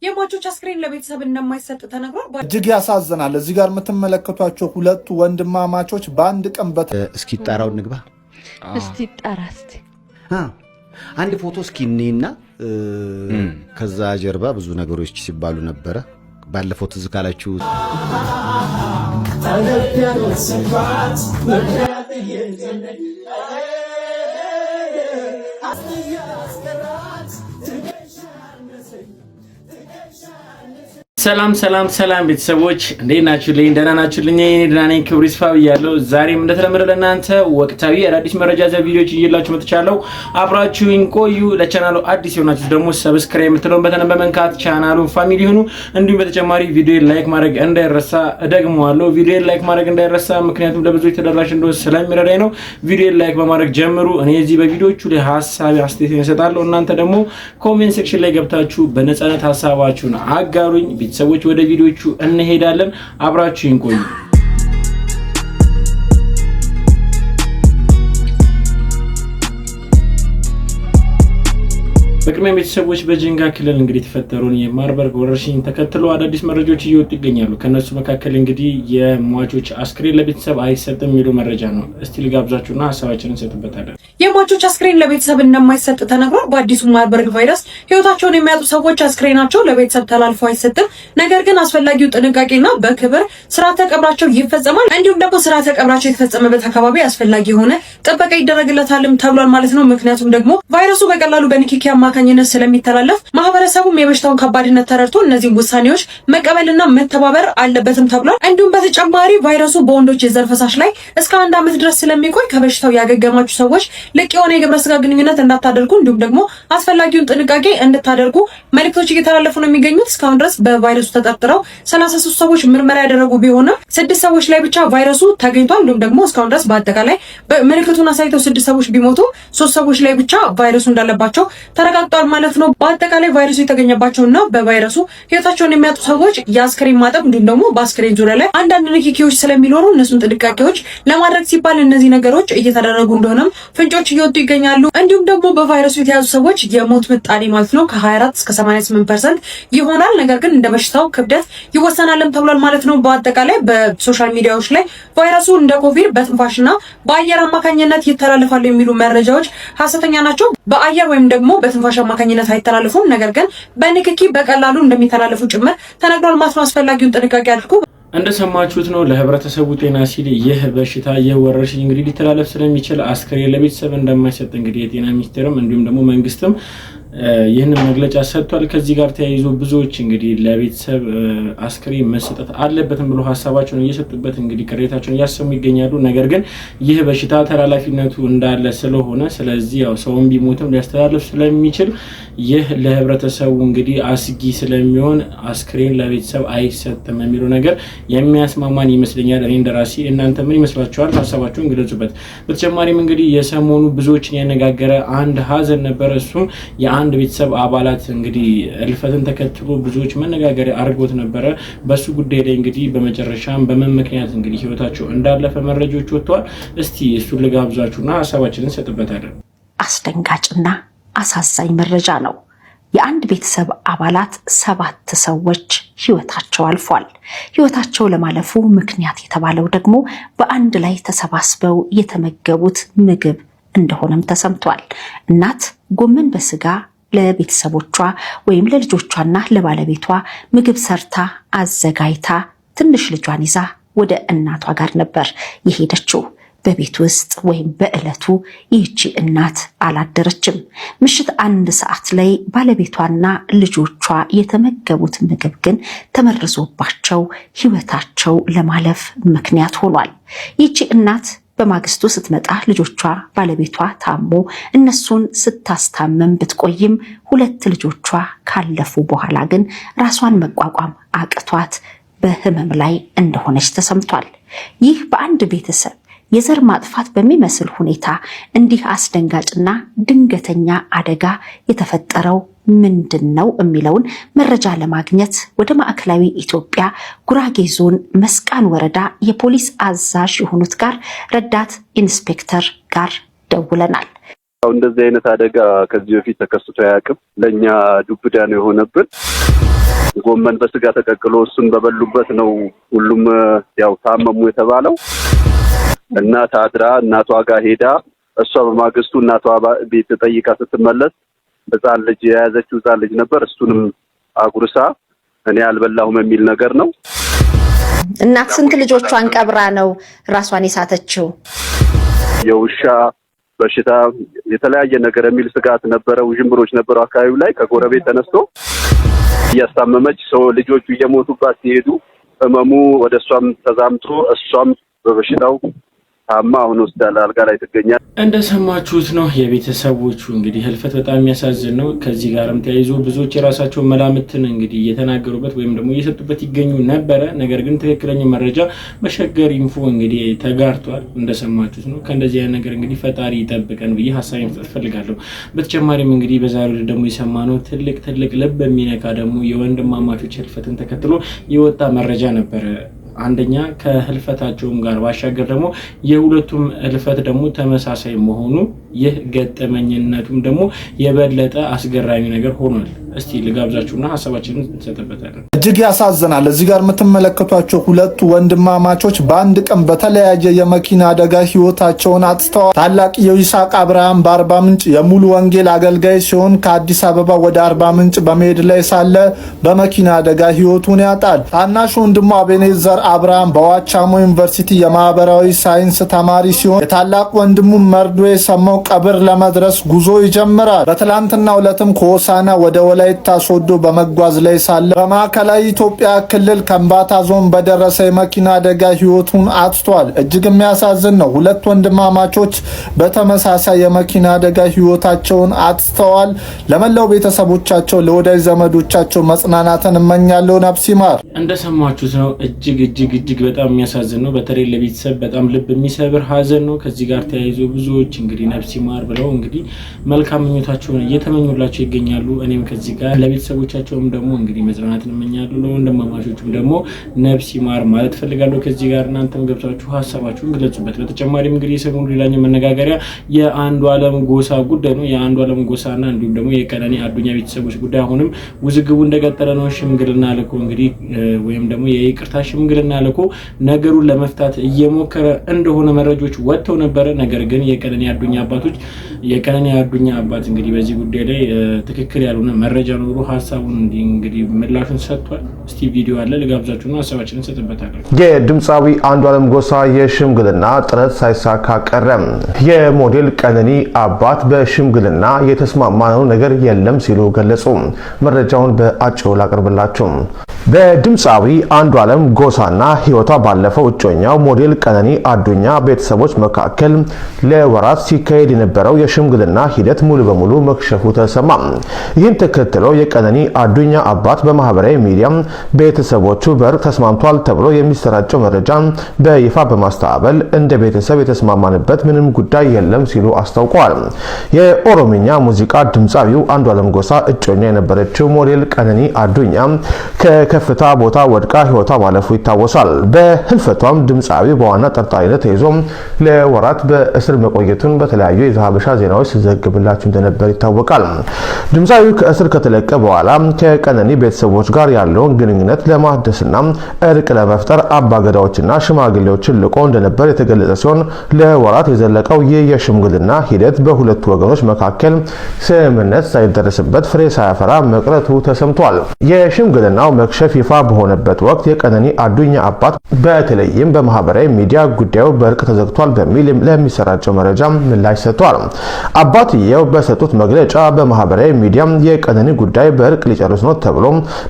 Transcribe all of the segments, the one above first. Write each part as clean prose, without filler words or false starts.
የሟቾች አስክሬን ለቤተሰብ እንደማይሰጥ ተነግሯል። እጅግ ያሳዝናል። እዚህ ጋር የምትመለከቷቸው ሁለቱ ወንድማማቾች በአንድ ቀን እስኪ ጣራው ንግባ እስቲ ጣራ እስቲ አንድ ፎቶ እስኪ እኔና ከዛ ጀርባ ብዙ ነገሮች ሲባሉ ነበረ። ባለፈው ትዝ ካላችሁ ሰላም ቤተሰቦች እንዴት ናችሁልኝ? ደህና ናችሁልኝ? እኔ ደህና ነኝ። ክብሩ ይስፋ ብያለሁ። ዛሬም እንደተለመደ ለእናንተ ወቅታዊ አዳዲስ መረጃ ቪዲዮዎች ይዤላችሁ መጥቻለሁ። አብራችሁኝ ቆዩ። ለቻናሉ አዲስ የሆናችሁ ደግሞ ሰብስክራይብ የምትለውን በተን በመንካት ቻናሉን ፋሚሊ ሁኑ። እንዲሁም በተጨማሪ ቪዲዮን ላይክ ማድረግ እንዳይረሳ። እደግመዋለሁ፣ ቪዲዮን ላይክ ማድረግ እንዳይረሳ፣ ምክንያቱም ለብዙዎች ተደራሽ እንደሆነ ስለሚረዳኝ ነው። ቪዲዮን ላይክ በማድረግ ጀምሩ። እኔ እዚህ በቪዲዮቹ ላይ ሐሳብ አስተያየት እሰጣለሁ። እናንተ ደግሞ ኮሜንት ሴክሽን ላይ ገብታችሁ በነፃነት ሐሳባችሁን አጋሩኝ። ሰዎች ወደ ቪዲዮቹ እንሄዳለን። አብራችሁን ቆዩ። በቅድሚያ ቤተሰቦች በጅንጋ ክልል እንግዲህ ተፈጠሩን የማርበርግ ወረርሽኝ ተከትሎ አዳዲስ መረጃዎች እየወጡ ይገኛሉ። ከነሱ መካከል እንግዲህ የሟቾች አስክሬን ለቤተሰብ አይሰጥም የሚሉ መረጃ ነው። እስቲ ልጋብዛችሁና ሐሳባችንን እንሰጥበታለን። የሟቾች አስክሬን ለቤተሰብ እንደማይሰጥ ተነግሯል። በአዲሱ ማርበርግ ቫይረስ ህይወታቸውን የሚያጡ ሰዎች አስክሬናቸው ለቤተሰብ ተላልፎ አይሰጥም። ነገር ግን አስፈላጊው ጥንቃቄና በክብር ስርዓተ ቀብራቸው ይፈጸማል። እንዲሁም ደግሞ ስርዓተ ቀብራቸው የተፈጸመበት አካባቢ አስፈላጊ የሆነ ጥበቃ ይደረግለታልም ተብሏል ማለት ነው። ምክንያቱም ደግሞ ቫይረሱ በቀላሉ በንክኪ አማካኝነት ስለሚተላለፍ ማህበረሰቡም የበሽታውን ከባድነት ተረድቶ እነዚህ ውሳኔዎች መቀበልና መተባበር አለበትም ተብሏል። እንዲሁም በተጨማሪ ቫይረሱ በወንዶች የዘር ፈሳሽ ላይ እስከ 1 ዓመት ድረስ ስለሚቆይ ከበሽታው ያገገማችሁ ሰዎች ልቅ የሆነ የግብረ ስጋ ግንኙነት እንዳታደርጉ እንዲሁም ደግሞ አስፈላጊውን ጥንቃቄ እንድታደርጉ መልእክቶች እየተላለፉ ነው የሚገኙት። እስካሁን ድረስ በቫይረሱ ተጠርጥረው 33 ሰዎች ምርመራ ያደረጉ ቢሆንም 6 ሰዎች ላይ ብቻ ቫይረሱ ተገኝቷል። እንዲሁም ደግሞ እስካሁን ድረስ በአጠቃላይ ምልክቱን አሳይተው 6 ሰዎች ቢሞቱ 3 ሰዎች ላይ ብቻ ቫይረሱ እንዳለባቸው ተረጋግጧል ማለት ነው። በአጠቃላይ ቫይረሱ የተገኘባቸውና በቫይረሱ ህይወታቸውን የሚያጡ ሰዎች የአስክሬን ማጠብ እንዲሁም ደግሞ በአስክሬን ዙሪያ ላይ አንዳንድ ንክኪዎች ስለሚኖሩ እነሱን ጥንቃቄዎች ለማድረግ ሲባል እነዚህ ነገሮች እየተደረጉ እንደሆነም ፍንጮች እየወጡ ይገኛሉ። እንዲሁም ደግሞ በቫይረሱ የተያዙ ሰዎች የሞት ምጣኔ ማለት ነው ከ24 እስከ 88% ይሆናል። ነገር ግን እንደ በሽታው ክብደት ይወሰናልም ተብሏል ማለት ነው። በአጠቃላይ በሶሻል ሚዲያዎች ላይ ቫይረሱ እንደ ኮቪድ በትንፋሽና በአየር አማካኝነት ይተላለፋሉ የሚሉ መረጃዎች ሐሰተኛ ናቸው። በአየር ወይም ደግሞ በትንፋሽ አማካኝነት አይተላለፉም። ነገር ግን በንክኪ በቀላሉ እንደሚተላለፉ ጭምር ተነግሯል ማለት ነው። አስፈላጊውን ጥንቃቄ አድርጉ። እንደሰማችሁት ነው። ለህብረተሰቡ ጤና ሲል ይህ በሽታ የወረርሽኝ እንግዲህ ሊተላለፍ ስለሚችል አስክሬን ለቤተሰብ እንደማይሰጥ እንግዲህ የጤና ሚኒስቴርም እንዲሁም ደግሞ መንግስትም ይህንን መግለጫ ሰጥቷል። ከዚህ ጋር ተያይዞ ብዙዎች እንግዲህ ለቤተሰብ አስክሬን መሰጠት አለበትም ብሎ ሐሳባቸውን እየሰጡበት እንግዲህ ቅሬታቸውን እያሰሙ ይገኛሉ። ነገር ግን ይህ በሽታ ተላላፊነቱ እንዳለ ስለሆነ ስለዚህ ያው ሰውን ቢሞትም ሊያስተላልፍ ስለሚችል ይህ ለህብረተሰቡ እንግዲህ አስጊ ስለሚሆን አስክሬን ለቤተሰብ አይሰጥም የሚለው ነገር የሚያስማማን ይመስለኛል። እኔ እንደራሴ እናንተ ምን ይመስላችኋል? ሐሳባችሁን ግለጹበት። በተጨማሪም እንግዲህ የሰሞኑ ብዙዎችን ያነጋገረ አንድ ሀዘን ነበር። እሱም የአንድ ቤተሰብ አባላት እንግዲህ እልፈትን ተከትሎ ብዙዎች መነጋገሪያ አድርጎት ነበረ። በሱ ጉዳይ ላይ እንግዲህ በመጨረሻም በምን ምክንያት እንግዲህ ህይወታቸው እንዳለፈ መረጃዎች ወጥተዋል። እስቲ እሱን ልጋብዛችሁና ሐሳባችንን እንሰጥበታለን። አስደንጋጭና አሳዛኝ መረጃ ነው። የአንድ ቤተሰብ አባላት 7 ሰዎች ህይወታቸው አልፏል። ህይወታቸው ለማለፉ ምክንያት የተባለው ደግሞ በአንድ ላይ ተሰባስበው የተመገቡት ምግብ እንደሆነም ተሰምቷል። እናት ጎመን በስጋ ለቤተሰቦቿ ወይም ለልጆቿና ለባለቤቷ ምግብ ሰርታ አዘጋጅታ ትንሽ ልጇን ይዛ ወደ እናቷ ጋር ነበር የሄደችው። በቤት ውስጥ ወይም በዕለቱ ይህቺ እናት አላደረችም። ምሽት 1 ሰዓት ላይ ባለቤቷና ልጆቿ የተመገቡት ምግብ ግን ተመርዞባቸው ህይወታቸው ለማለፍ ምክንያት ሆኗል። ይህቺ እናት በማግስቱ ስትመጣ ልጆቿ ባለቤቷ ታሞ እነሱን ስታስታመም ብትቆይም 2 ልጆቿ ካለፉ በኋላ ግን ራሷን መቋቋም አቅቷት በህመም ላይ እንደሆነች ተሰምቷል። ይህ በአንድ ቤተሰብ የዘር ማጥፋት በሚመስል ሁኔታ እንዲህ አስደንጋጭና ድንገተኛ አደጋ የተፈጠረው ምንድነው የሚለውን መረጃ ለማግኘት ወደ ማዕከላዊ ኢትዮጵያ ጉራጌ ዞን መስቃን ወረዳ የፖሊስ አዛዥ የሆኑት ጋር ረዳት ኢንስፔክተር ጋር ደውለናል። እንደዚህ አይነት አደጋ ከዚህ በፊት ተከስቶ አያውቅም። ለኛ ዱብዳ ነው የሆነብን። ጎመን በስጋ ተቀቅሎ እሱን በበሉበት ነው ሁሉም ያው ታመሙ የተባለው። እናት አድራ እናቷ ጋር ሄዳ እሷ በማግስቱ እናቷ ቤት ጠይቃ ስትመለስ ህፃን ልጅ የያዘችው ህፃን ልጅ ነበር። እሱንም አጉርሳ እኔ አልበላሁም የሚል ነገር ነው። እናት ስንት ልጆቿን ቀብራ ነው ራሷን የሳተችው? የውሻ በሽታ የተለያየ ነገር የሚል ስጋት ነበረ። ውዥንብሮች ነበሩ አካባቢው ላይ ከጎረቤት ተነስቶ እያስታመመች ሰው ልጆቹ እየሞቱባት ሲሄዱ ህመሙ ወደሷም ተዛምቶ እሷም በበሽታው ታማ አሁን ሆስፒታል አልጋ ላይ ትገኛለች። እንደሰማችሁት ነው የቤተሰቦቹ እንግዲህ ህልፈት በጣም የሚያሳዝን ነው። ከዚህ ጋርም ተያይዞ ብዙዎች የራሳቸው መላምትን እንግዲህ እየተናገሩበት ወይም ደግሞ እየሰጡበት ይገኙ ነበረ። ነገር ግን ትክክለኛው መረጃ በሸገር ኢንፎ እንግዲህ ተጋርቷል። እንደሰማችሁት ነው። ከእንደዚህ አይነት ነገር እንግዲህ ፈጣሪ ይጠብቀን ብዬ ሀሳብ መስጠት ፈልጋለሁ። በተጨማሪም እንግዲህ በዛሬው ደግሞ የሰማነው ትልቅ ልብ የሚነካ ደግሞ የወንድማማቾች ህልፈትን ተከትሎ የወጣ መረጃ ነበረ። አንደኛ ከህልፈታቸውም ጋር ባሻገር ደግሞ የሁለቱም ህልፈት ደግሞ ተመሳሳይ መሆኑ ይህ ገጠመኝነቱም ደግሞ የበለጠ አስገራሚ ነገር ሆኗል። እስቲ ልጋብዛችሁና ሀሳባችንን እንሰጥበታለን። እጅግ ያሳዝናል። እዚህ ጋር የምትመለከቷቸው ሁለቱ ወንድማማቾች በአንድ ቀን በተለያየ የመኪና አደጋ ህይወታቸውን አጥተዋል። ታላቅ የይስሐቅ አብርሃም በአርባ ምንጭ የሙሉ ወንጌል አገልጋይ ሲሆን ከአዲስ አበባ ወደ አርባ ምንጭ በመሄድ ላይ ሳለ በመኪና አደጋ ህይወቱን ያጣል። ታናሽ ወንድሙ አቤኔዘር አብርሃም በዋቻሞ ዩኒቨርሲቲ የማህበራዊ ሳይንስ ተማሪ ሲሆን የታላቅ ወንድሙ መርዶ የሰማው ቀብር ለመድረስ ጉዞ ይጀምራል። በትላንትናው ዕለትም ከሆሳና ወደ ወላይታ ሶዶ በመጓዝ ላይ ሳለ በማዕከላዊ ኢትዮጵያ ክልል ከምባታ ዞን በደረሰ የመኪና አደጋ ህይወቱን አጥቷል። እጅግ የሚያሳዝን ነው። ሁለት ወንድማማቾች በተመሳሳይ የመኪና አደጋ ህይወታቸውን አጥተዋል። ለመላው ቤተሰቦቻቸው፣ ለወዳጅ ዘመዶቻቸው መጽናናትን እመኛለሁ። ነፍስ ይማር። እንደሰማችሁት ነው። እጅግ በጣም የሚያሳዝን ነው። በተለይ ለቤተሰብ በጣም ልብ የሚሰብር ሀዘን ነው። ከዚህ ጋር ተያይዞ ብዙዎች እንግዲህ ነፍስ ይማር ብለው እንግዲህ መልካም ምኞታቸውን እየተመኙላቸው ይገኛሉ። እኔም ከዚህ ጋር ለቤተሰቦቻቸውም ደግሞ እንግዲህ መጽናናትን እመኛለሁ። ለወንድማማቾቹም ደግሞ ነፍስ ይማር ማለት ፈልጋለሁ። ከዚህ ጋር እናንተም ገብታችሁ ሀሳባችሁን ግለጹበት። በተጨማሪም እንግዲህ የሰሞኑ ሌላኛው መነጋገሪያ የአንዱዓለም ጎሳ ጉዳይ ነው። የአንዱዓለም ጎሳና እንዲሁም ደግሞ የቀነኒ አዱኛ ቤተሰቦች ጉዳይ አሁንም ውዝግቡ እንደቀጠለ ነው። ሽምግልና ልኮ እንግዲህ ወይም ደግሞ የይቅርታ ሽምግልና ልኮ ነገሩን ለመፍታት እየሞከረ እንደሆነ መረጃዎች ወጥተው ነበረ። ነገር ግን የቀነኒ አዱኛ አባት እንግዲህ በዚህ ጉዳይ ላይ ትክክል ያልሆነ መረጃ ኖሮ ሀሳቡን እንግዲህ ምላሹን ሰጥቷል። እስቲ ቪዲዮ አለ ልጋብዛችሁና ሀሳባችንን እንሰጥበታለን። የድምፃዊ አንዱዓለም ጎሳ የሽምግልና ጥረት ሳይሳካ ቀረ። የሞዴል ቀነኒ አባት በሽምግልና የተስማማነው ነገር የለም ሲሉ ገለጹ። መረጃውን በአጭሩ ላቀርብላችሁ። በድምፃዊ አንዱዓለም ጎሳና ህይወቷ ባለፈው እጮኛው ሞዴል ቀነኒ አዱኛ ቤተሰቦች መካከል ለወራት ሲካሄድ የነበረው የሽምግልና ሂደት ሙሉ በሙሉ መክሸፉ ተሰማ። ይህን ተከትሎ የቀነኒ አዱኛ አባት በማህበራዊ ሚዲያ ቤተሰቦቹ በእርቅ ተስማምቷል ተብሎ የሚሰራጨው መረጃ በይፋ በማስተባበል እንደ ቤተሰብ የተስማማንበት ምንም ጉዳይ የለም ሲሉ አስታውቀዋል። የኦሮምኛ ሙዚቃ ድምፃዊው አንዱዓለም ጎሳ እጮኛ የነበረችው ሞዴል ቀነኒ አዱኛ ከከፍታ ቦታ ወድቃ ህይወቷ ማለፉ ይታወሳል። በህልፈቷም ድምፃዊ በዋና ጠርጣሪነት ተይዞ ለወራት በእስር መቆየቱን በተለያዩ የሀበሻ ዜናዎች ሲዘግብላችሁ እንደነበር ይታወቃል። ድምፃዊው ከእስር ከተለቀቀ በኋላ ከቀነኒ ቤተሰቦች ጋር ያለውን ግንኙነት ለማደስና እርቅ ለመፍጠር አባገዳዎችና ሽማግሌዎችን ልቆ እንደነበር የተገለጸ ሲሆን ለወራት የዘለቀው ይህ የሽምግልና ሂደት በሁለቱ ወገኖች መካከል ስምምነት ሳይደረስበት ፍሬ ሳያፈራ መቅረቱ ተሰምቷል። የሽምግልናው መክሸፍ ይፋ በሆነበት ወቅት የቀነኒ አዱኛ አባት በተለይም በማህበራዊ ሚዲያ ጉዳዩ በእርቅ ተዘግቷል በሚል ለሚሰራጨው መረጃ ምላሽ ሰጥቷል። አባትየው በሰጡት መግለጫ በማህበራዊ ሚዲያ የቀነኒ ጉዳይ በእርቅ ሊጨርስ ነው ተብሎ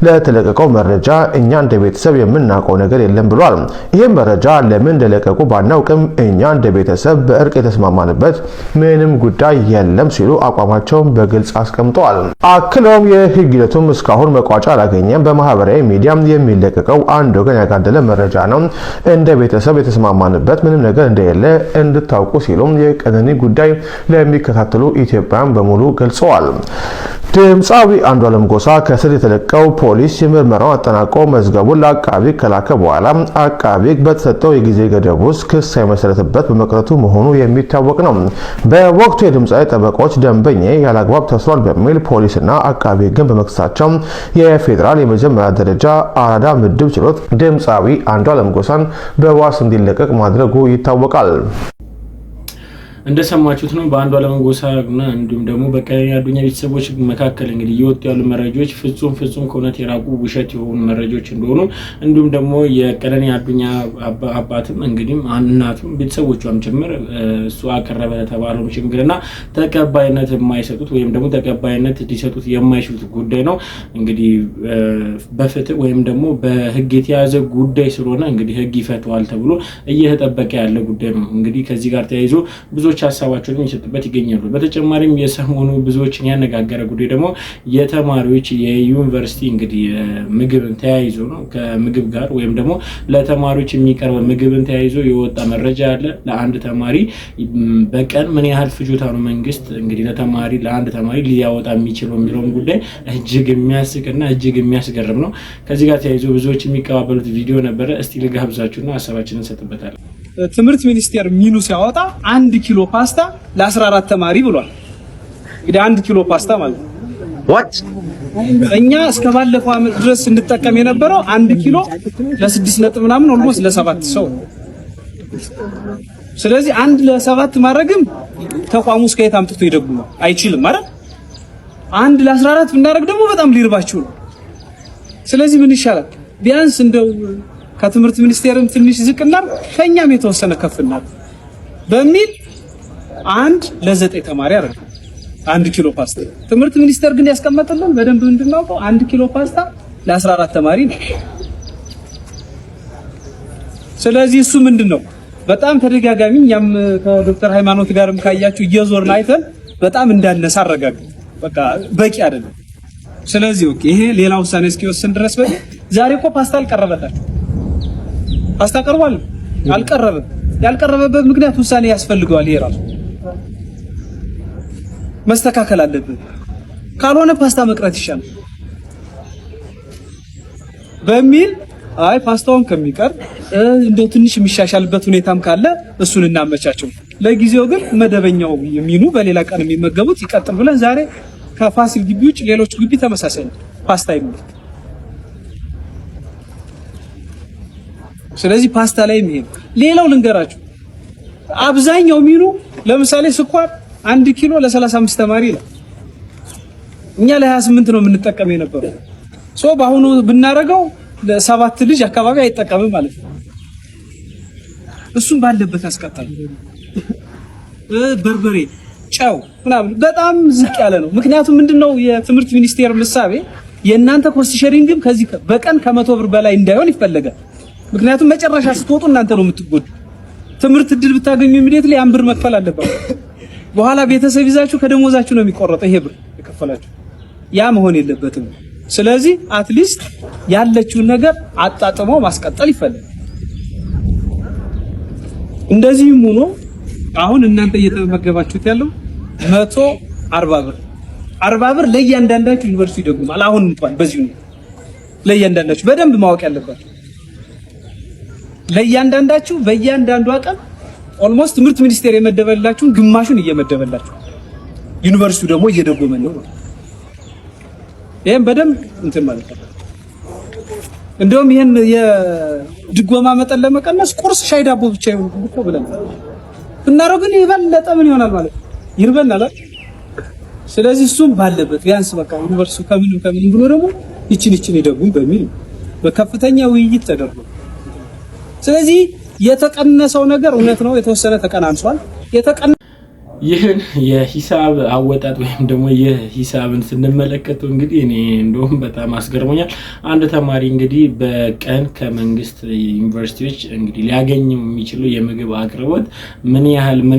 ለተለቀቀው መረጃ እኛ እንደ ቤተሰብ የምናውቀው ነገር የለም ብሏል። ይህም መረጃ ለምን እንደለቀቁ ባናውቅም እኛ እንደ ቤተሰብ በእርቅ የተስማማንበት ምንም ጉዳይ የለም ሲሉ አቋማቸውን በግልጽ አስቀምጠዋል። አክለውም የህግ ሂደቱም እስካሁን መቋጫ አላገኘም። በማህበራዊ በአባይ ሚዲያ የሚለቀቀው አንድ ወገን ያጋደለ መረጃ ነው። እንደ ቤተሰብ የተስማማንበት ምንም ነገር እንደሌለ እንድታውቁ ሲሉም የቀነኒ ጉዳይ ለሚከታተሉ ኢትዮጵያውያን በሙሉ ገልጸዋል። ድምፃዊ አንዱዓለም ጎሳ ከስር የተለቀው ፖሊስ የምርመራውን አጠናቆ መዝገቡን ለአቃቢ ከላከ በኋላ አቃቢ በተሰጠው የጊዜ ገደብ ውስጥ ክስ ሳይመሰረትበት በመቅረቱ መሆኑ የሚታወቅ ነው። በወቅቱ የድምፃዊ ጠበቆች ደንበኛ ያላግባብ ተስሯል በሚል ፖሊስና አቃቢ ግን በመክሰሳቸው የፌዴራል የመጀመሪያ ደረጃ አራዳ ምድብ ችሎት ድምፃዊ አንዱዓለም ጎሳን በዋስ እንዲለቀቅ ማድረጉ ይታወቃል። እንደሰማችሁት ነው በአንዱዓለም ጎሳና እንዲሁም ደግሞ በቀነኒ አዱኛ ቤተሰቦች መካከል እንግዲህ እየወጡ ያሉ መረጃዎች ፍጹም ከእውነት የራቁ ውሸት የሆኑ መረጃዎች እንደሆኑ እንዲሁም ደግሞ የቀነኒ አዱኛ አባትም እንግዲህ እናቱም ቤተሰቦቿም ጭምር እሱ አቀረበ ተባለው ሽምግልና ተቀባይነት የማይሰጡት ወይም ደግሞ ተቀባይነት ሊሰጡት የማይችሉት ጉዳይ ነው። እንግዲህ በፍትህ ወይም ደግሞ በህግ የተያዘ ጉዳይ ስለሆነ እንግዲህ ህግ ይፈተዋል ተብሎ እየተጠበቀ ያለ ጉዳይ ነው። እንግዲህ ከዚህ ጋር ተያይዞ ብዙዎች ሀሳባቸውን የሚሰጡበት ይገኛሉ። በተጨማሪም የሰሞኑ ብዙዎችን ያነጋገረ ጉዳይ ደግሞ የተማሪዎች የዩኒቨርሲቲ እንግዲህ ምግብን ተያይዞ ነው። ከምግብ ጋር ወይም ደግሞ ለተማሪዎች የሚቀርብ ምግብን ተያይዞ የወጣ መረጃ አለ። ለአንድ ተማሪ በቀን ምን ያህል ፍጆታ ነው መንግስት እንግዲህ ለአንድ ተማሪ ሊያወጣ የሚችለው የሚለውን ጉዳይ እጅግ የሚያስቅና እጅግ የሚያስገርም ነው። ከዚህ ጋር ተያይዞ ብዙዎች የሚቀባበሉት ቪዲዮ ነበረ። እስቲ ልጋብዛችሁና ሀሳባችንን እንሰጥበታለን። ትምህርት ሚኒስቴር ሚኑ ሲያወጣ 1 ኪሎ ፓስታ ለ14 ተማሪ ብሏል። እንግዲህ 1 ኪሎ ፓስታ ማለት ነው። እኛ እስከ ባለፈው ዓመት ድረስ እንጠቀም የነበረው 1 ኪሎ ለ6 ነጥብ ምናምን ኦልሞስት ለ7 ሰው። ስለዚህ 1 ለ7 ማድረግም ተቋሙ እስከ የት አምጥቶ ይደጉም አይችልም ማለት 1 ለ14 ብናደርግ ደግሞ በጣም ሊርባችሁ ነው። ስለዚህ ምን ይሻላል? ቢያንስ እንደው ከትምህርት ሚኒስቴርም ትንሽ ዝቅና ከኛም የተወሰነ ከፍና በሚል 1 ለ9 ተማሪ አረጋ 1 ኪሎ ፓስታ። ትምህርት ሚኒስቴር ግን ያስቀመጠልን በደንብ እንድናውቀው 1 ኪሎ ፓስታ ለ14 ተማሪ ነው። ስለዚህ እሱ ምንድነው በጣም ተደጋጋሚ እኛም ከዶክተር ሃይማኖት ጋርም ካያችሁ እየዞርን አይተን በጣም እንዳነሳ አረጋግጥ በቃ በቂ አይደለም። ስለዚህ ኦኬ ይሄ ሌላ ውሳኔ እስኪወስን ድረስ ዛሬ እኮ ፓስታ አልቀረበላችሁ። ፓስታ ቀርቧል አልቀረበም። ያልቀረበበት ምክንያት ውሳኔ ያስፈልገዋል። ይሄ ራሱ መስተካከል አለበት። ካልሆነ ፓስታ መቅረት ይሻላል በሚል አይ ፓስታውን ከሚቀር እንደው ትንሽ የሚሻሻልበት ሁኔታም ካለ እሱን እናመቻቸው። ለጊዜው ግን መደበኛው የሚኑ በሌላ ቀን የሚመገቡት ይቀጥል ብለን ዛሬ ከፋሲል ግቢ ውጭ ሌሎች ግቢ ተመሳሳይ ፓስታ ይመጣል። ስለዚህ ፓስታ ላይ ነው። ሌላው ልንገራችሁ አብዛኛው ሚኑ ለምሳሌ ስኳር 1 ኪሎ ለ35 ተማሪ ነው። እኛ ለ28 ነው የምንጠቀም የነበረው። በአሁኑ ብናረገው ለ7 ልጅ አካባቢ አይጠቀምም ማለት ነው። እሱም ባለበት አስቀጣል። በርበሬ፣ ጨው ምናምን በጣም ዝቅ ያለ ነው። ምክንያቱም ምንድነው የትምህርት ሚኒስቴር ምሳቤ የእናንተ ኮስት ሼሪንግም ከዚህ በቀን ከ100 ብር በላይ እንዳይሆን ይፈልጋል። ምክንያቱም መጨረሻ ስትወጡ እናንተ ነው የምትጎዱ። ትምህርት እድል ብታገኙ ኢሚዲየትሊ ያን ብር መክፈል አለባችሁ። በኋላ ቤተሰብ ይዛችሁ ከደሞዛችሁ ነው የሚቆረጠው ይሄ ብር የከፈላችሁ። ያ መሆን የለበትም። ስለዚህ አትሊስት ያለችውን ነገር አጣጥሞ ማስቀጠል ይፈልጋል። እንደዚህም ሆኖ አሁን እናንተ እየተመገባችሁት ያለው 140 ብር 40 ብር ለእያንዳንዳችሁ ዩኒቨርሲቲ ይደጉማል። አሁን እንኳን በዚሁ ነው ለእያንዳንዳችሁ በደንብ ማወቅ ያለባችሁ ለእያንዳንዳችሁ በእያንዳንዱ አቀም ኦልሞስት ትምህርት ሚኒስቴር የመደበላችሁን ግማሹን እየመደበላችሁ ዩኒቨርሲቲው ደግሞ እየደጎመ ነው። ይሄን በደንብ እንትን ማለት ነው። እንደውም ይሄን የድጎማ መጠን ለመቀነስ ቁርስ ሻይ ዳቦ ብቻ ይሁን እኮ ብለን እናረው ግን ይበለጠ ምን ይሆናል ማለት ይርበናል። ስለዚህ እሱም ባለበት ቢያንስ በቃ ዩኒቨርሲቲው ከምን ብሎ ደግሞ ይችን ይደጉም በሚል በከፍተኛ ውይይት ተደርጎ ስለዚህ የተቀነሰው ነገር እውነት ነው፣ የተወሰነ ተቀናንሷል። ይህን የሂሳብ አወጣጥ ወይም ደግሞ የሂሳብን ስንመለከተው እንግዲህ እኔ እንደውም በጣም አስገርሞኛል። አንድ ተማሪ እንግዲህ በቀን ከመንግስት ዩኒቨርሲቲዎች እንግዲህ ሊያገኘው የሚችለው የምግብ አቅርቦት ምን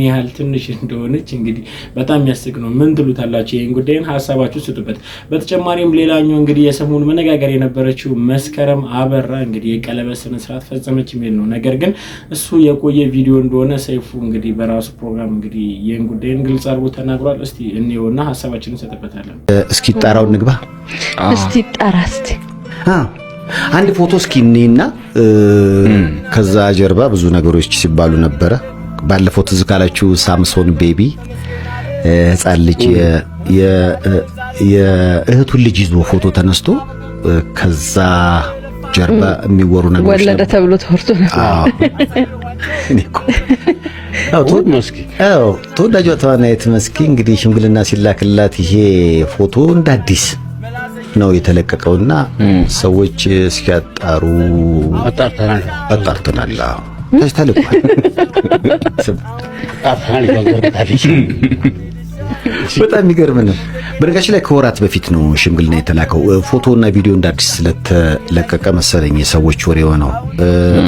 ያህል ትንሽ እንደሆነች እንግዲህ በጣም የሚያስቅ ነው። ምን ትሉታላችሁ? ይህን ጉዳይን ሀሳባችሁ ስጡበት። በተጨማሪም ሌላኛው እንግዲህ የሰሞኑ መነጋገር የነበረችው መስከረም አበራ እንግዲህ የቀለበት ስነ ስርዓት ፈጸመች የሚል ነው። ነገር ግን እሱ የቆየ ቪዲዮ እንደሆነ ሰይፉ እንግዲህ በራሱ ፕሮግራም እንግዲህ ይህን ጉዳይን ግልጽ አድርጎ ተናግሯል። እስቲ እንየውና ሀሳባችንን እንሰጥበታለን። እስኪ ጣራው ንግባ። እስቲ ጣራ እስቲ አንድ ፎቶ እስኪ እንይና ከዛ ጀርባ ብዙ ነገሮች ሲባሉ ነበረ። ባለፈው ትዝ ካላችሁ ሳምሶን ቤቢ ህፃን ልጅ የእህቱን ልጅ ይዞ ፎቶ ተነስቶ ከዛ ጀርባ የሚወሩ ነገሮች ወለደ ተብሎ ተወርቶ ተወዳጇ ተዋናይት መስኪ እንግዲህ ሽምግልና ሲላክላት ይሄ ፎቶ እንደ አዲስ ነው የተለቀቀውና ሰዎች ሲያጣሩ አጣርተናል። ተልኳል። በጣም የሚገርም ነው። በነገራችን ላይ ከወራት በፊት ነው ሽምግልና የተላከው። ፎቶና ቪዲዮ እንደ አዲስ ስለተለቀቀ መሰለኝ የሰዎች ወሬ ሆነው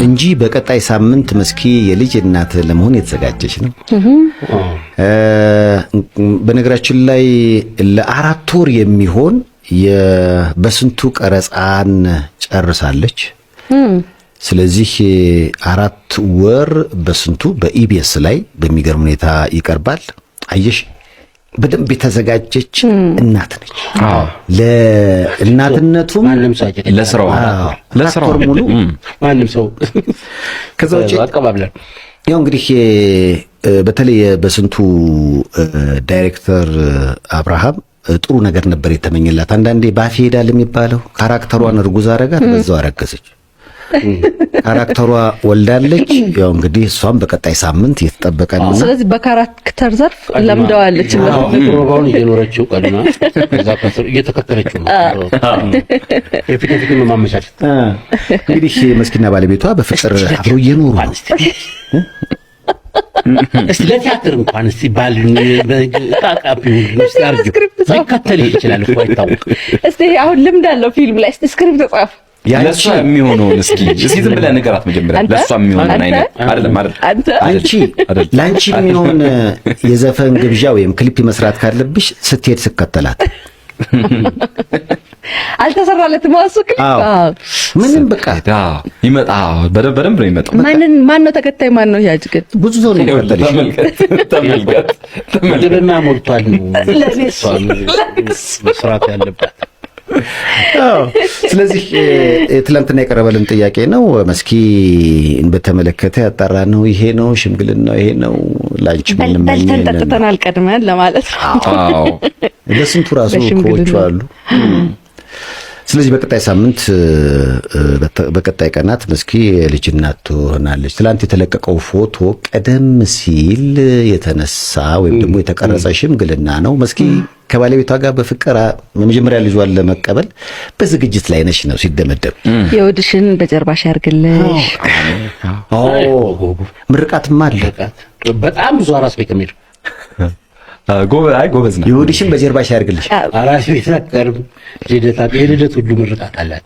እንጂ በቀጣይ ሳምንት መስኪ የልጅ እናት ለመሆን የተዘጋጀች ነው። በነገራችን ላይ ለ4 ወር የሚሆን በስንቱ ቀረጻን ጨርሳለች። ስለዚህ 4 ወር በስንቱ በኢቢኤስ ላይ በሚገርም ሁኔታ ይቀርባል። አየሽ በደንብ የተዘጋጀች እናት ነች። ለእናትነቱም ለስራው ሙሉ ማንም ሰው ከዛው አቀባብለን ያው እንግዲህ በተለይ በስንቱ ዳይሬክተር አብርሃም ጥሩ ነገር ነበር የተመኘላት። አንዳንዴ ባፍ ይሄዳል የሚባለው ካራክተሯን እርጉዝ አረጋት፣ በዛው አረገዘች። ካራክተሯ ወልዳለች። ያው እንግዲህ እሷም በቀጣይ ሳምንት እየተጠበቀ ነው። ስለዚህ በካራክተር ዘርፍ ለምደዋለች እና ፕሮባውን እየኖረችው ቀድማ ከዛ ከስር እየተከተለችው ነው። የፊት ማመቻቸት እንግዲህ መስኪና ባለቤቷ በፍቅር አብረው እየኖሩ ነው። እስቲ ለቲያትር እንኳን እስቲ ባል በቃቃቢ ሊከተል ይችላል እኮ አይታወቅ። እስቲ አሁን ልምድ አለው ፊልም ላይ እስቲ ስክሪፕት ጻፍ ለሷ የሚሆነውን እስኪ ዝም ብለህ ንገራት። መጀመሪያ ለሷ የሚሆነውን አይደለም ለአንቺ የሚሆን የዘፈን ግብዣ ወይም ክሊፕ መስራት ካለብሽ ስትሄድ ስከተላት አልተሰራለትም። ዋሱ ክሊፕ ምንም በቃ ይመጣ በደንብ ነው ይመጣ። ማን ነው ተከታይ? ማን ነው ያጅ? ግን ብዙ ሰው ነው ይወጣልሽ። ተመልከት ደበና ሞልቷል ነው መስራት ያለበት። ስለዚህ ትላንትና የቀረበልን ጥያቄ ነው። መስኪ በተመለከተ ያጣራ ነው። ይሄ ነው ሽምግልናው፣ ይሄ ነው ላንቺ ምንም በልተን ጠጥተናል ቀድመን ለማለት ነው። አዎ ለስንቱ ራሱ ኮቹ አሉ። ስለዚህ በቀጣይ ሳምንት በቀጣይ ቀናት መስኪ የልጅ እናት ትሆናለች። ትላንት የተለቀቀው ፎቶ ቀደም ሲል የተነሳ ወይም ደግሞ የተቀረጸ ሽምግልና ነው። መስኪ ከባለቤቷ ጋር በፍቅር የመጀመሪያ ልጇን ለመቀበል በዝግጅት ላይ ነሽ ነው ሲደመደም። የወድሽን በጀርባሽ ያርግልሽ። ምርቃትም አለ። በጣም ብዙ አራስ ቤት ከሚሄዱ ጎበዝ ነው። የወድሽን በጀርባሽ ያርግልሽ። አራስ ቤት አቀርብ የልደት ሁሉ ምርቃት አላት።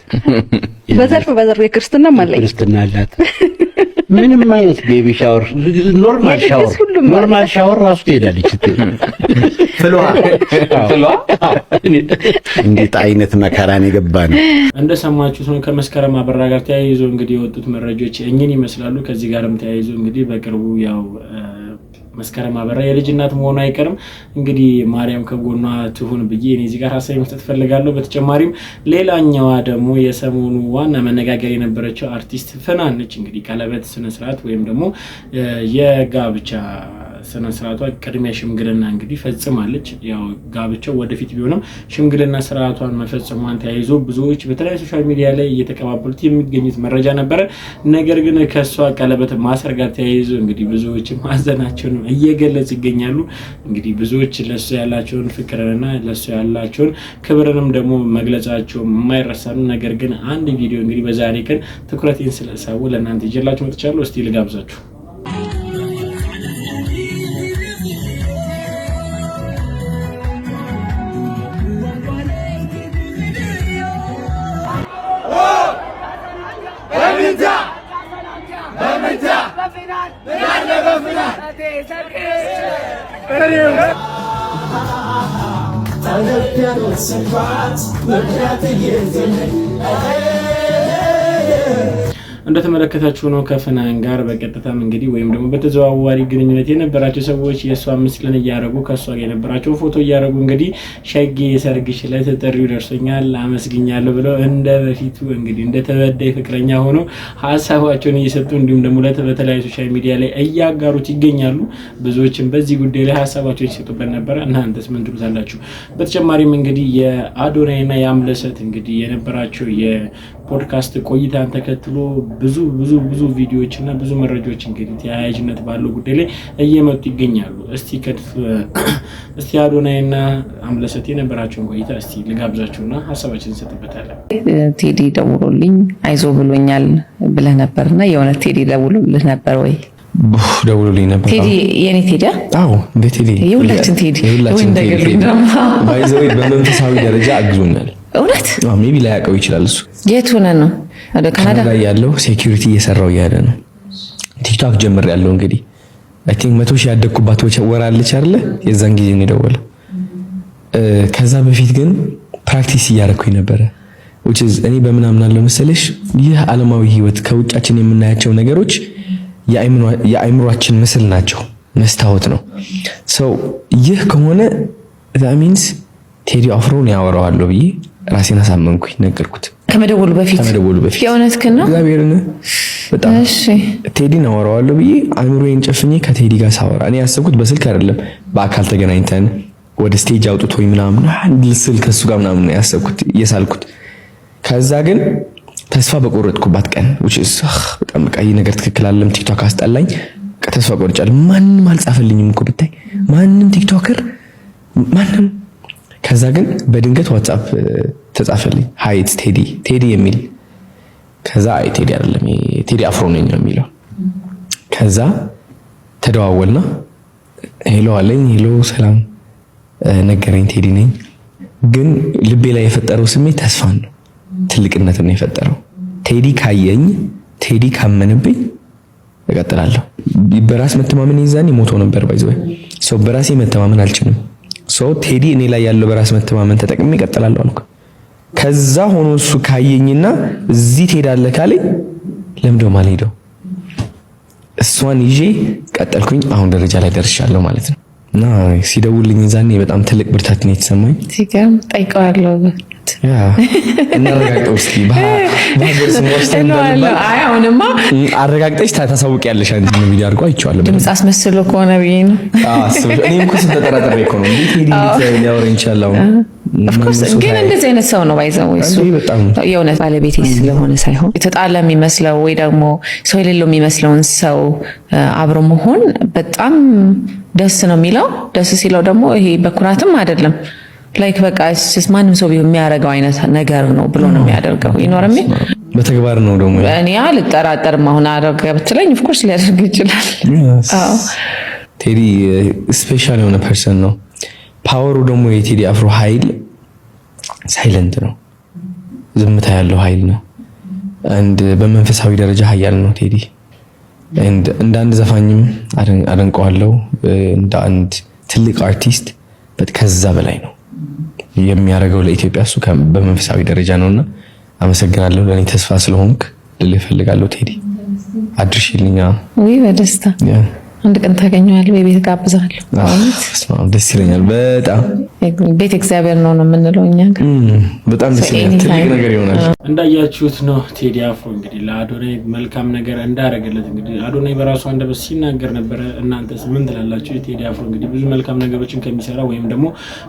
በዘርፍ የክርስትናም አለ ክርስትና አላት። ምንም አይነት ቤቢ ሻወር ኖርማል ሻወር ራሱ ትሄዳለች። ፍሏ እንዴት አይነት መከራን የገባ ነው። እንደሰማችሁት ነው። ከመስከረም አበራ ጋር ተያይዞ እንግዲህ የወጡት መረጃዎች እኚህን ይመስላሉ። ከዚህ ጋርም ተያይዞ እንግዲህ በቅርቡ ያው መስከረም አበራ የልጅ እናት መሆኑ አይቀርም። እንግዲህ ማርያም ከጎኗ ትሁን ብዬ እኔ እዚህ ጋር ሀሳብ መስጠት ፈልጋለሁ። በተጨማሪም ሌላኛዋ ደግሞ የሰሞኑ ዋና መነጋገር የነበረችው አርቲስት ፍናን ነች። እንግዲህ ቀለበት ስነ ስርዓት ወይም ደግሞ የጋብቻ ስነ ስርዓቷ ቅድሚያ ሽምግልና እንግዲህ ፈጽማለች። ያው ጋብቻው ወደፊት ቢሆንም ሽምግልና ስርዓቷን መፈጸሟን ተያይዞ ብዙዎች በተለያዩ ሶሻል ሚዲያ ላይ እየተቀባበሉት የሚገኙት መረጃ ነበረ። ነገር ግን ከሷ ቀለበት ማሰር ጋር ተያይዞ እንግዲህ ብዙዎች ማዘናቸውን እየገለጹ ይገኛሉ። እንግዲህ ብዙዎች ለሱ ያላቸውን ፍቅርና ለሱ ያላቸውን ክብርንም ደግሞ መግለጻቸው የማይረሳ ነው። ነገር ግን አንድ ቪዲዮ እንግዲህ በዛሬ ቀን ትኩረቴን ስለሳቡ ለእናንተ ይዤላችሁ መጥቻለሁ። እስቲ ልጋብዛችሁ። እንደተመለከታችሁ ነው ከፍናን ጋር በቀጥታም እንግዲህ ወይም ደግሞ በተዘዋዋሪ ግንኙነት የነበራቸው ሰዎች የሷ ምስልን እያረጉ ከሷ ጋር የነበራቸው ፎቶ እያረጉ እንግዲህ ሸጌ ሰርግሽ ላይ ተጠሪው ደርሶኛል አመስግኛለሁ ብለው እንደ በፊቱ እንግዲህ እንደ ተበዳይ ፍቅረኛ ሆኖ ሐሳባቸውን እየሰጡ እንዲሁም ደግሞ በተለያዩ ሶሻል ሚዲያ ላይ እያጋሩት ይገኛሉ። ብዙዎችም በዚህ ጉዳይ ላይ ሐሳባቸውን ሲሰጡበት ነበር። እናንተስ ምን ትሉታላችሁ? በተጨማሪም እንግዲህ የአዶናይና የአምለሰት እንግዲህ የነበራቸው የፖድካስት ቆይታን ተከትሎ ብዙ ቪዲዮዎች እና ብዙ መረጃዎች እንግዲህ ተያያዥነት ባለው ጉዳይ ላይ እየመጡ ይገኛሉ። እስቲ አዶናይና አምለሰት የነበራቸውን ቆይታ እስቲ ልጋብዛችሁና ሐሳባችንን እንሰጥበታለን። ቴዲ ደውሎልኝ አይዞ ብሎኛል ብለህ ነበርና የሆነ ቴዲ ደውሎልህ ነበር ወይ? ደውሎልኝ ነበር። ቴዲ የኔ ቴዲ? አዎ እንደ ቴዲ የሁላችን ቴዲ ወይ እንደገና ባይዘው በመንፈሳዊ ደረጃ አግዞኛል። እውነት? አዎ ሜቢ ላይ ያውቀው ይችላል እሱ። የት ሆነ ነው? ወደ ካናዳ ላይ ያለው ሴኩሪቲ እየሰራው ያለ ነው። ቲክቶክ ጀምር ያለው እንግዲህ አይ ቲንክ 100 ሺህ ያደኩባት ወራለች አይደለ? የዛን ጊዜ ነው የደወለው። ከዛ በፊት ግን ፕራክቲስ እያደረኩኝ ነበረ። which is እኔ በምን አምናለሁ መሰለሽ? ይህ ዓለማዊ ህይወት ከውጫችን የምናያቸው ነገሮች የአእምሯችን ምስል ናቸው፣ መስታወት ነው። ሰው ይህ ከሆነ that means ቴዲ አፍሮን ያወራዋለሁ ብዬ ራሴን አሳመንኩኝ፣ ነገርኩት። ከመደወሉ በፊት የእውነት ከነ እግዚአብሔርን በጣም እሺ ቴዲን አወራዋለሁ ብዬ አእምሮዬን ጨፍኜ ከቴዲ ጋር ሳወራ እኔ ያሰብኩት በስልክ አይደለም፣ በአካል ተገናኝተን ወደ ስቴጅ አውጥቶኝ ምናምን አንድ ልስል ከሱ ጋር ምናምን ያሰብኩት እየሳልኩት። ከዛ ግን ተስፋ በቆረጥኩባት ቀን which is በጣም በቃ ይሄ ነገር ትክክል አይደለም፣ ቲክቶክ አስጠላኝ፣ ተስፋ ቆርጫለሁ። ማንንም አልጻፈልኝም እኮ ብታይ፣ ማንንም ቲክቶከር ማንንም። ከዛ ግን በድንገት ዋትስአፕ ተጻፈልኝ፣ ሃይ ኢትስ ቴዲ የሚል። ከዛ አይ ቴዲ አይደለም ቴዲ አፍሮ ነኝ ነው የሚለው። ከዛ ተደዋወልና ሄሎ አለኝ። ሄሎ ሰላም ነገረኝ፣ ቴዲ ነኝ። ግን ልቤ ላይ የፈጠረው ስሜት ተስፋን ነው፣ ትልቅነትን ነው የፈጠረው። ቴዲ ካየኝ፣ ቴዲ ካመነብኝ እቀጥላለሁ። በራስ መተማመን ይዛኔ ሞቶ ነበር ባይዘው ሰው በራሴ መተማመን አልችልም። ሰው ቴዲ እኔ ላይ ያለው በራስ መተማመን ተጠቅሜ እቀጥላለሁ አልኩ። ከዛ ሆኖ እሱ ካየኝና እዚህ ትሄዳለህ ካለኝ ለምንድነው ማልሄደው? እሷን ይዤ ቀጠልኩኝ። አሁን ደረጃ ላይ ደርሻለሁ ማለት ነው። እና ሲደውልኝ ዛኔ በጣም ትልቅ ብርታት ነው የተሰማኝ። ሲገርም ጠይቀዋለሁ። እናረጋግጠው እስኪ በሀገር ስሞች አይ አሁንማ አረጋግጠሽ ታሳውቂያለሽ። አንቺ ነው ቪዲዮ አድርጎ አይቼዋለሁ። ድምጽ አስመስሎ ከሆነ ብዬ ነው። እኔም እኮ ተጠራጥሬ እኮ ነው እንዴ ሊያወራኝ ይችላል። ግን እንደዚህ አይነት ሰው ነው ባይዘው እሱ የእውነት ባለቤቴ ስለሆነ ሳይሆን የተጣላ የሚመስለው ወይ ደግሞ ሰው የሌለው የሚመስለውን ሰው አብሮ መሆን በጣም ደስ ነው የሚለው። ደስ ሲለው ደግሞ ይሄ በኩራትም አይደለም ላይክ በቃ እስ ማንም ሰው የሚያደርገው አይነት ነገር ነው ብሎ ነው የሚያደርገው። ይኖርም በተግባር ነው ደግሞ እኔ አልጠራጠርም። አሁን አደረገ ብትለኝ ኦፍ ኮርስ ሊያደርግ ይችላል። አዎ ቴዲ ስፔሻል የሆነ ፐርሰን ነው። ፓወሩ ደግሞ የቴዲ አፍሮ ኃይል ሳይለንት ነው፣ ዝምታ ያለው ኃይል ነው። አንድ በመንፈሳዊ ደረጃ ኃያል ነው ቴዲ። እንደ አንድ ዘፋኝም አደንቀዋለሁ፣ እንደ አንድ ትልቅ አርቲስት ከዛ በላይ ነው የሚያደርገው ለኢትዮጵያ። እሱ በመንፈሳዊ ደረጃ ነውና አመሰግናለሁ። ለኔ ተስፋ ስለሆንክ ልልህ እፈልጋለሁ ቴዲ። አድርሽልኛ ወይ በደስታ አንድ ቀን ታገኘዋለህ፣ በቤት ጋብዛለሁ። በጣም ደስ ይለኛል። በጣም ቤት እግዚአብሔር ነው የምንለው እኛ ጋር። በጣም ደስ ይለኛል። ትልቅ ነገር ይሆናል። እንዳያችሁት ነው ቴዲ አፍሮ እንግዲህ ለአዶናይ መልካም ነገር እንዳደረገለት እንግዲህ አዶናይ በራሱ አንደበት ሲናገር ነበረ። እናንተስ ምን ትላላችሁ? ቴዲ አፍሮ እንግዲህ ብዙ መልካም ነገሮችን ከሚሰራ ወይም ደግሞ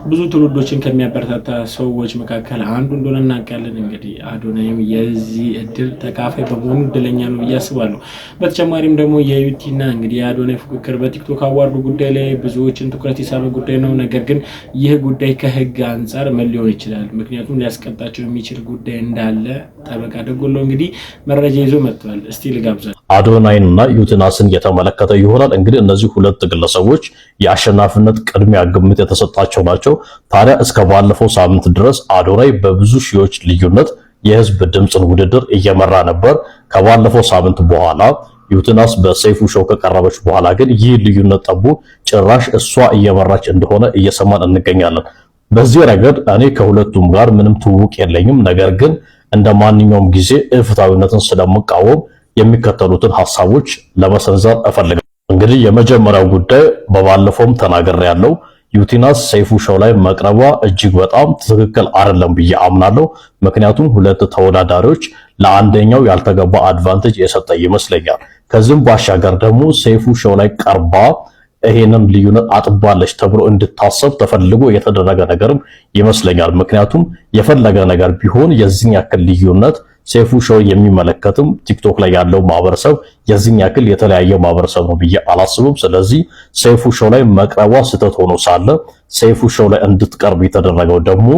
ብዙ ትውልዶችን ከሚያበረታታ ሰዎች መካከል አንዱ እንደሆነ እናውቃለን። እንግዲህ አዶናይም የዚህ እድል ተካፋይ በመሆኑ እድለኛ ነው ብዬ አስባለሁ። በተጨማሪም ደግሞ የዩቲና እንግዲህ የአዶናይ ፉክክር በቲክቶክ አዋርዱ ጉዳይ ላይ ብዙዎችን ትኩረት የሳበ ጉዳይ ነው። ነገር ግን ይህ ጉዳይ ከህግ አንጻር ምን ሊሆን ይችላል? ምክንያቱም ሊያስቀጣቸው የሚችል ጉዳይ እንዳለ ጠበቃ ደጎሎ እንግዲህ መረጃ ይዞ መጥቷል። እስቲ ልጋብዛ። አዶናይንና ዩቲናስን የተመለከተ ይሆናል። እንግዲህ እነዚህ ሁለት ግለሰቦች የአሸናፊነት ቅድሚያ ግምት የተሰጣቸው ናቸው። ታዲያ እስከ ባለፈው ሳምንት ድረስ አዶናይ በብዙ ሺዎች ልዩነት የህዝብ ድምፅን ውድድር እየመራ ነበር። ከባለፈው ሳምንት በኋላ ዩቲናስ በሰይፉ ሾው ከቀረበች በኋላ ግን ይህ ልዩነት ጠቡ ጭራሽ እሷ እየመራች እንደሆነ እየሰማን እንገኛለን። በዚህ ረገድ እኔ ከሁለቱም ጋር ምንም ትውውቅ የለኝም። ነገር ግን እንደ ማንኛውም ጊዜ ፍትሃዊነትን ስለምቃወም የሚከተሉትን ሐሳቦች ለመሰንዘር እፈልጋለሁ። እንግዲህ የመጀመሪያው ጉዳይ በባለፈውም ተናግሬያለሁ። ዩቲናስ ሰይፉ ሾው ላይ መቅረቧ እጅግ በጣም ትክክል አይደለም ብዬ አምናለሁ። ምክንያቱም ሁለት ተወዳዳሪዎች ለአንደኛው ያልተገባ አድቫንቴጅ የሰጠ ይመስለኛል። ከዚህም ባሻገር ደግሞ ሰይፉ ሾው ላይ ቀርባ ይሄንን ልዩነት አጥባለች ተብሎ እንድታሰብ ተፈልጎ የተደረገ ነገርም ይመስለኛል። ምክንያቱም የፈለገ ነገር ቢሆን የዚህን ያክል ልዩነት ሰይፉ ሾው የሚመለከትም ቲክቶክ ላይ ያለው ማህበረሰብ የዚህን ያክል የተለያየ ማህበረሰብ ነው ብዬ አላስብም። ስለዚህ ሰይፉ ሾው ላይ መቅረቧ ስህተት ሆኖ ሳለ ሰይፉ ሾው ላይ እንድትቀርብ የተደረገው ደግሞ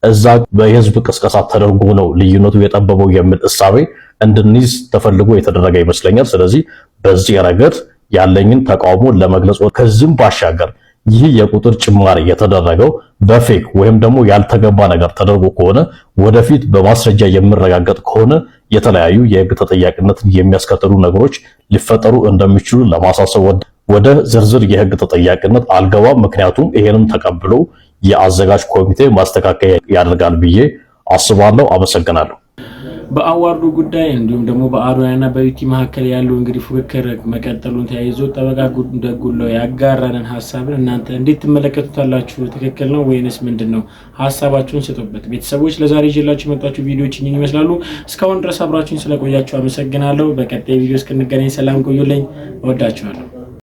እዛ በህዝብ ቅስቀሳ ተደርጎ ነው ልዩነቱ የጠበበው የሚል እሳቤ እንድንይዝ ተፈልጎ የተደረገ ይመስለኛል። ስለዚህ በዚህ ረገድ ያለኝን ተቃውሞ ለመግለጽ ከዚህም ባሻገር ይህ የቁጥር ጭማሪ የተደረገው በፌክ ወይም ደግሞ ያልተገባ ነገር ተደርጎ ከሆነ ወደፊት በማስረጃ የሚረጋገጥ ከሆነ የተለያዩ የህግ ተጠያቂነትን የሚያስከትሉ ነገሮች ሊፈጠሩ እንደሚችሉ ለማሳሰብ ወደ ዝርዝር የህግ ተጠያቂነት አልገባም። ምክንያቱም ይሄንም ተቀብሎ የአዘጋጅ ኮሚቴ ማስተካከያ ያደርጋል ብዬ አስባለሁ። አመሰግናለሁ። በአዋርዱ ጉዳይ እንዲሁም ደግሞ በአዶናይና በዩቲ መካከል ያለው እንግዲህ ፉክክር መቀጠሉን ተያይዞ ጠበቃ ደጉለው ያጋራንን ሀሳብን እናንተ እንዴት ትመለከቱታላችሁ? ትክክል ነው ወይንስ ምንድነው? ሀሳባችሁን ስጡበት። ቤተሰቦች ለዛሬ ይዤላችሁ የመጣችሁ ቪዲዮዎች እኚህን ይመስላሉ። እስካሁን ድረስ አብራችሁን ስለቆያችሁ አመሰግናለሁ። በቀጣይ ቪዲዮ እስክንገናኝ ሰላም ቆዩልኝ። እወዳችኋለሁ።